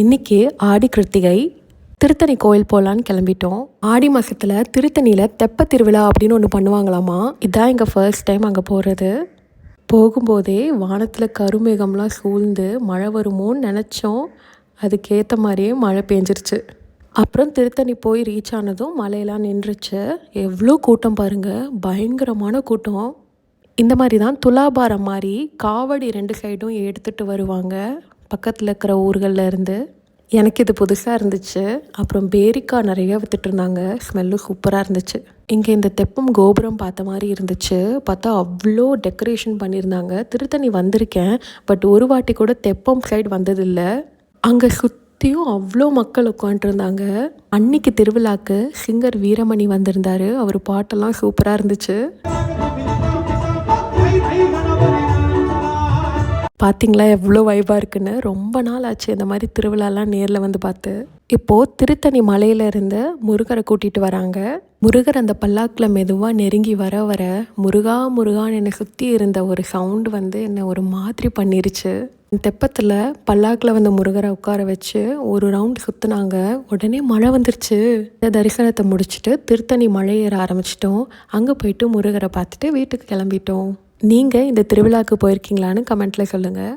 இன்றைக்கி ஆடி கிருத்திகை. திருத்தணி கோயில் போகலான்னு கிளம்பிட்டோம். ஆடி மாதத்தில் திருத்தணியில் தெப்ப திருவிழா அப்படின்னு ஒன்று பண்ணுவாங்களாமா. இதுதான் எங்கள் ஃபர்ஸ்ட் டைம் அங்கே போகிறது. போகும்போதே வானத்தில் கருமேகம்லாம் சூழ்ந்து மழை வருமோன்னு நினச்சோம். அதுக்கேற்ற மாதிரியே மழை பெஞ்சிருச்சு. அப்புறம் திருத்தணி போய் ரீச் ஆனதும் மழையெல்லாம் நின்றுச்சு. எவ்வளோ கூட்டம் பாருங்கள், பயங்கரமான கூட்டம். இந்த மாதிரி தான் துலாபாரம் மாதிரி காவடி 2 சைடும் எடுத்துகிட்டு வருவாங்க பக்கத்தில் இருக்கிற ஊர்களில் இருந்து. எனக்கு இது புதுசாக இருந்துச்சு. அப்புறம் பேரிக்காய் நிறைய விற்றுட்ருந்தாங்க. ஸ்மெல்லும் சூப்பராக இருந்துச்சு. இங்கே இந்த தெப்பம் கோபுரம் பார்த்த மாதிரி இருந்துச்சு. பார்த்தா அவ்வளோ டெக்கரேஷன் பண்ணியிருந்தாங்க. திருத்தணி வந்திருக்கேன், பட் ஒரு வாட்டி கூட தெப்பம் சைடு வந்ததில்லை. அங்கே சுற்றியும் அவ்வளோ மக்கள் உட்காந்துருந்தாங்க. அன்னைக்கு திருவிழாக்கு சிங்கர் வீரமணி வந்திருந்தார். அவர் பாட்டெல்லாம் சூப்பராக இருந்துச்சு. பார்த்திங்களா எவ்வளோ வைபாக இருக்குன்னு. ரொம்ப நாள் ஆச்சு இந்த மாதிரி திருவிழாலாம் நேரில் வந்து பார்த்து. இப்போது திருத்தணி மலையிலேருந்து முருகரை கூட்டிகிட்டு வராங்க. முருகர் அந்த பல்லாக்கில் மெதுவாக நெருங்கி வர வர முருகா முருகான்னு என்னை சுற்றி இருந்த ஒரு சவுண்டு வந்து என்னை ஒரு மாதிரி பண்ணிருச்சு. தெப்பத்தில் பல்லாக்கில் வந்த முருகரை உட்கார வச்சு ஒரு ரவுண்டு சுற்றுனாங்க. உடனே மழை வந்துருச்சு. தரிசனத்தை முடிச்சுட்டு திருத்தணி மழை ஏற ஆரம்பிச்சிட்டோம். அங்கே போயிட்டு முருகரை பார்த்துட்டு வீட்டுக்கு கிளம்பிட்டோம். நீங்கள் இந்த திருவிழாவுக்கு போயிருக்கீங்களான்னு கமெண்ட்டில் சொல்லுங்கள்.